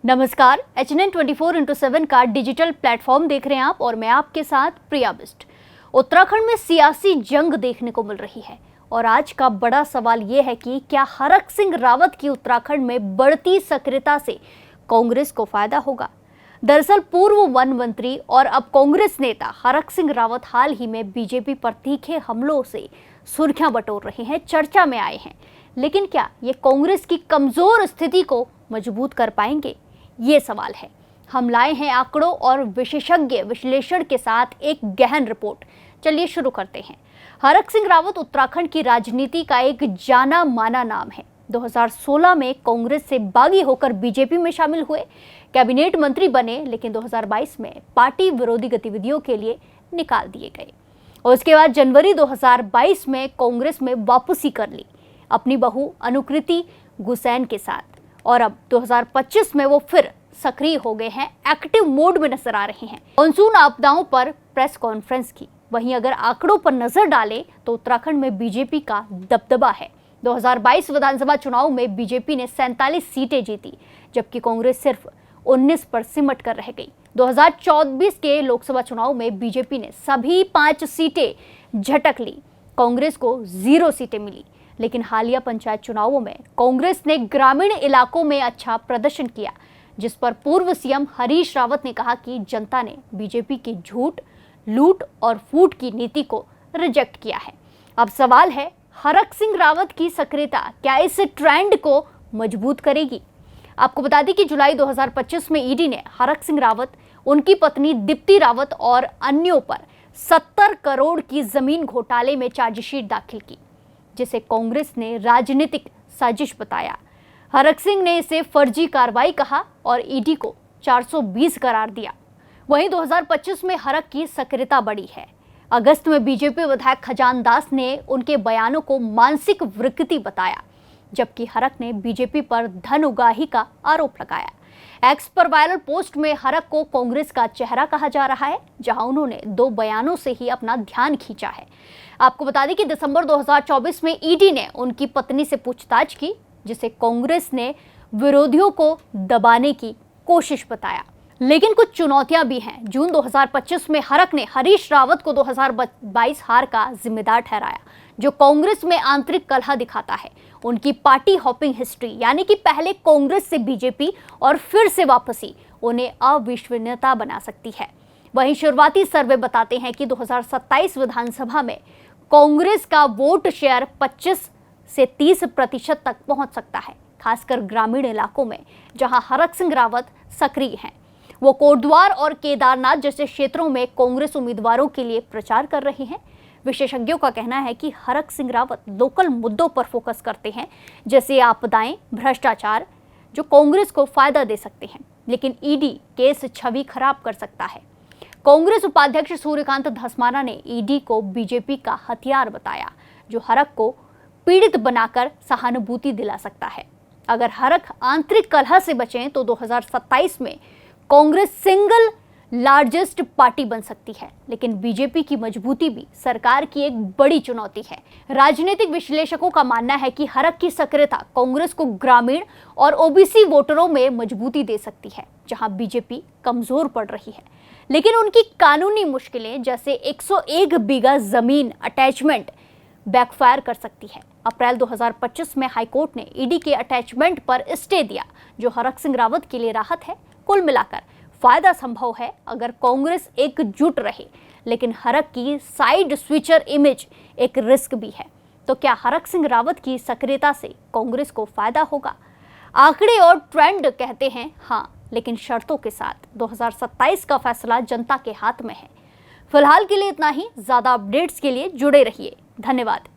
नमस्कार, HN24x7 का digital platform देख रहे हैं आप और मैं आपके साथ प्रिया बिस्ट। उत्तराखंड में सियासी जंग देखने को मिल रही है और आज का बड़ा सवाल यह है कि क्या हरक सिंह रावत की उत्तराखंड में बढ़ती सक्रियता से कांग्रेस को फायदा होगा। दरअसल पूर्व वन मंत्री और अब कांग्रेस नेता हरक सिंह रावत हाल ही में बीजेपी पर तीखे हमलों से सुर्खियां बटोर रहे हैं, चर्चा में आए हैं। लेकिन क्या ये कांग्रेस की कमजोर स्थिति को मजबूत कर पाएंगे, ये सवाल है। हम लाए हैं आंकड़ों और विशेषज्ञ विश्लेषण के साथ एक गहन रिपोर्ट। चलिए शुरू करते हैं। हरक सिंह रावत उत्तराखंड की राजनीति का एक जाना माना नाम है। 2016 में कांग्रेस से बागी होकर बीजेपी में शामिल हुए, कैबिनेट मंत्री बने, लेकिन 2022 में पार्टी विरोधी गतिविधियों के लिए निकाल दिए गए और उसके बाद जनवरी 2022 में कांग्रेस में वापसी कर ली अपनी बहू अनुकृति गुसैन के साथ, और अब 2025 में वो फिर सक्रिय हो गए हैं, एक्टिव मोड में नजर आ रहे हैं। मानसून आपदाओं पर प्रेस कॉन्फ्रेंस की। वहीं अगर आंकड़ों पर नजर डालें तो उत्तराखंड में बीजेपी का दबदबा है। 2022 विधानसभा चुनाव में बीजेपी ने 47 सीटें जीती, जबकि कांग्रेस सिर्फ 19 पर सिमट कर रह गई। 2024 के लोकसभा चुनाव में बीजेपी ने सभी 5 सीटें झटक ली, कांग्रेस को 0 सीटें मिली। लेकिन हालिया पंचायत चुनावों में कांग्रेस ने ग्रामीण इलाकों में अच्छा प्रदर्शन किया, जिस पर पूर्व सीएम हरीश रावत ने कहा कि जनता ने बीजेपी की झूठ, लूट और फूट की नीति को रिजेक्ट किया है। अब सवाल है, हरक सिंह रावत की सक्रियता क्या इस ट्रेंड को मजबूत करेगी। आपको बता दें कि जुलाई 2025 में ईडी ने हरक सिंह रावत, उनकी पत्नी दीप्ति रावत और अन्यों पर 70 करोड़ की जमीन घोटाले में चार्जशीट दाखिल की, जिसे कांग्रेस ने राजनीतिक साजिश बताया। हरक सिंह ने इसे फर्जी कार्रवाई कहा और ईडी को 420 करार दिया। वहीं 2025 में हरक की सक्रियता बढ़ी है। अगस्त में बीजेपी विधायक खजान दास ने उनके बयानों को मानसिक विकृति बताया, जबकि हरक ने बीजेपी पर धन उगाही का आरोप लगाया। एक्स पर वायरल पोस्ट में हरक को कांग्रेस का चेहरा कहा जा रहा है, जहां उन्होंने 2 बयानों से ही अपना ध्यान खींचा है। आपको बता दें कि दिसंबर 2024 में ईडी ने उनकी पत्नी से पूछताछ की, जिसे कांग्रेस ने विरोधियों को दबाने की कोशिश बताया। लेकिन कुछ चुनौतियां भी हैं। जून 2025 में हरक ने हरीश रावत को 2022 हार का जिम्मेदार ठहराया, जो कांग्रेस में आंतरिक कलह दिखाता है। उनकी पार्टी हॉपिंग हिस्ट्री, यानी कि पहले कांग्रेस से बीजेपी और फिर से वापसी, उन्हें अविश्वसनीयता बना सकती है। वहीं शुरुआती सर्वे बताते हैं कि 2027 विधानसभा में कांग्रेस का वोट शेयर 25 से 30% तक पहुंच सकता है, खासकर ग्रामीण इलाकों में जहां हरक सिंह रावत सक्रिय हैं। वो कोटद्वार और केदारनाथ जैसे क्षेत्रों में कांग्रेस उम्मीदवारों के लिए प्रचार कर रहे हैं। विशेषज्ञों का कहना है कि हरक सिंह रावत लोकल मुद्दों पर फोकस करते हैं, जैसे आपदाएं, भ्रष्टाचार, जो कांग्रेस को फायदा दे सकते हैं। लेकिन ईडी केस छवि खराब कर सकता है। कांग्रेस उपाध्यक्ष सूर्यकांत धस्माना ने ईडी को बीजेपी का हथियार बताया, जो हरक को पीड़ित बनाकर सहानुभूति दिला सकता है। अगर हरक आंतरिक कलह से बचें तो 2027 में कांग्रेस सिंगल लार्जेस्ट पार्टी बन सकती है, लेकिन बीजेपी की मजबूती भी सरकार की एक बड़ी चुनौती है। राजनीतिक विश्लेषकों का मानना है कि हरक की सक्रियता कांग्रेस को ग्रामीण और ओबीसी वोटरों में मजबूती दे सकती है, जहां बीजेपी कमजोर पड़ रही है। लेकिन उनकी कानूनी मुश्किलें, जैसे 101 बीघा जमीन अटैचमेंट, बैकफायर कर सकती है। अप्रैल 2025 में हाईकोर्ट ने ईडी के अटैचमेंट पर स्टे दिया, जो हरक सिंह रावत के लिए राहत है। कुल मिलाकर फायदा संभव है अगर कांग्रेस एकजुट रहे, लेकिन हरक की साइड स्विचर इमेज एक रिस्क भी है। तो क्या हरक सिंह रावत की सक्रियता से कांग्रेस को फायदा होगा? आंकड़े और ट्रेंड कहते हैं हाँ, लेकिन शर्तों के साथ। 2027 का फैसला जनता के हाथ में है। फिलहाल के लिए इतना ही। ज्यादा अपडेट्स के लिए जुड़े रहिए। धन्यवाद।